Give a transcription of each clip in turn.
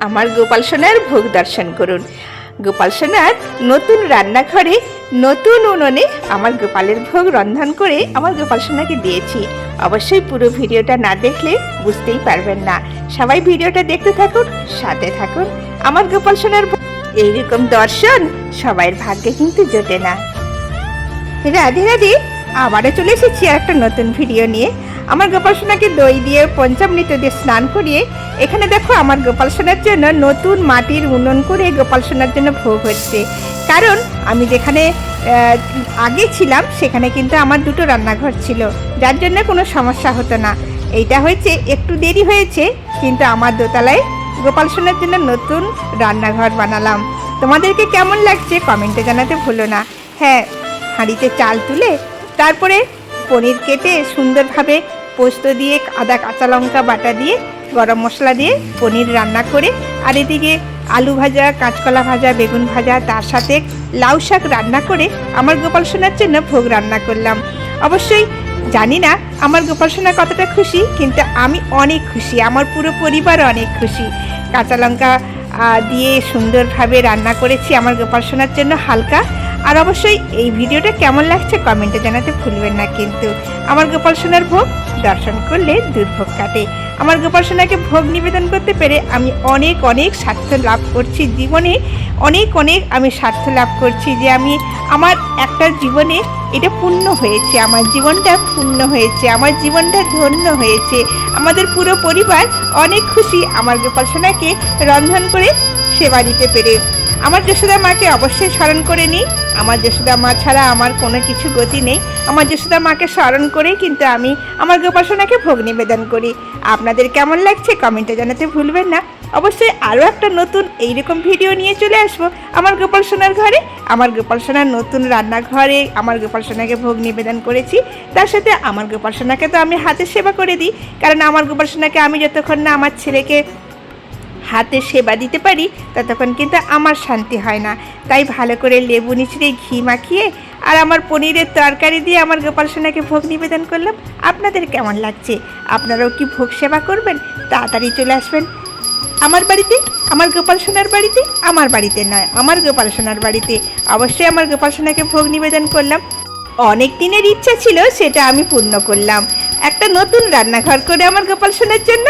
আমার গোপাল সোনার ভোগ দর্শন করুন। গোপাল সোনার নতুন রান্নাঘরে নতুন উনুনে আমার গোপালের ভোগ রন্ধন করে আমার গোপাল সোনাকে দিয়েছি। অবশ্যই পুরো ভিডিওটা না দেখলে বুঝতেই পারবেন না। সবাই ভিডিওটা দেখতে থাকুন, সাথে থাকুন। আমার গোপাল সোনার এইরকম দর্শন সবাইয়ের ভাগ্যে কিন্তু জোটে না। রাধে রাধে, আবারও চলে এসেছি একটা নতুন ভিডিও নিয়ে। আমার গোপাল সোনাকে দই দিয়ে পঞ্চামৃত দিয়ে স্নান করিয়ে এখানে দেখো আমার গোপাল সোনার জন্য নতুন মাটির উনুন করে গোপাল সোনার জন্য ভোগ হচ্ছে। কারণ আমি যেখানে আগে ছিলাম সেখানে কিন্তু আমার দুটো রান্নাঘর ছিল, যার জন্য কোনো সমস্যা হতো না। এইটা হয়েছে একটু দেরি হয়েছে, কিন্তু আমার দোতলায় গোপাল সোনার জন্য নতুন রান্নাঘর বানালাম। তোমাদেরকে কেমন লাগছে কমেন্টে জানাতে ভুলো না। হ্যাঁ, হাঁড়িতে চাল তুলে তারপরে পনির কেটে সুন্দরভাবে পোস্ত দিয়ে আদা কাঁচা লঙ্কা বাটা দিয়ে গরম মশলা দিয়ে পনির রান্না করে, আর এদিকে আলু ভাজা, কাঁচকলা ভাজা, বেগুন ভাজা, তার সাথে লাউ শাক রান্না করে আমার গোপাল সোনার জন্য ভোগ রান্না করলাম। অবশ্যই জানি না আমার গোপাল সোনা কতটা খুশি, কিন্তু আমি অনেক খুশি, আমার পুরো পরিবার অনেক খুশি। কাঁচা লঙ্কা দিয়ে সুন্দরভাবে রান্না করেছি আমার গোপাল সোনার জন্য হালকা। আর অবশ্যই এই ভিডিওটা কেমন লাগছে কমেন্টে জানাতে ভুলবেন না। কিন্তু আমার গোপাল সোনার ভোগ দর্শন করলে দুর্ভোগ কাটে। আমার গোপাল সোনাকে ভোগ নিবেদন করতে পেরে আমি অনেক অনেক স্বার্থ লাভ করছি জীবনে, অনেক অনেক আমি স্বার্থ লাভ করছি যে আমি আমার একটা জীবনে এটা পূর্ণ হয়েছে, আমার জীবনটা পূর্ণ হয়েছে, আমার জীবনটা ধন্য হয়েছে। আমাদের পুরো পরিবার অনেক খুশি আমার গোপাল সোনাকে রন্ধন করে সেবা দিতে পেরে। আমার যশোদা মাকে অবশ্যই স্মরণ করে নিই। আমার যশোদা মা ছাড়া আমার কোনো কিছু গতি নেই। আমার যশোদা মাকে স্মরণ করেই কিন্তু আমি আমার গোপাল সোনাকে ভোগ নিবেদন করি। আপনাদের কেমন লাগছে কমেন্টে জানাতে ভুলবেন না। অবশ্যই আরও একটা নতুন এইরকম ভিডিও নিয়ে চলে আসবো আমার গোপাল সোনার ঘরে। আমার গোপাল সোনার নতুন রান্নাঘরে আমার গোপাল সোনাকে ভোগ নিবেদন করেছি। তার সাথে আমার গোপাল সোনাকে তো আমি হাতের সেবা করে দিই, কারণ আমার গোপাল সোনাকে আমি যতক্ষণ না আমার ছেলেকে হাতে সেবা দিতে পারি ততক্ষণ কিন্তু আমার শান্তি হয় না। তাই ভালো করে লেবু নিচড়ে ঘি মাখিয়ে আর আমার পনিরের তরকারি দিয়ে আমার গোপাল সোনাকে ভোগ নিবেদন করলাম। আপনাদের কেমন লাগছে? আপনারাও কি ভোগ সেবা করবেন? তাড়াতাড়ি চলে আসবেন আমার বাড়িতে, আমার গোপাল সোনার বাড়িতে, আমার বাড়িতে নয়, আমার গোপাল সোনার বাড়িতে। অবশ্যই আমার গোপাল সোনাকে ভোগ নিবেদন করলাম। অনেক দিনের ইচ্ছা ছিল, সেটা আমি পূর্ণ করলাম একটা নতুন রান্নাঘর করে আমার গোপাল সোনার জন্য।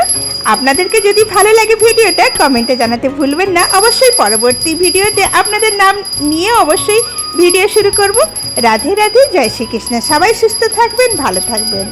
আপনাদেরকে যদি ভালো লাগে ভিডিওটা কমেন্টে জানাতে ভুলবেন না। অবশ্যই পরবর্তী ভিডিওতে আপনাদের নাম নিয়ে অবশ্যই ভিডিও শুরু করব। রাধে রাধে, জয় শ্রীকৃষ্ণ। সবাই সুস্থ থাকবেন, ভালো থাকবেন।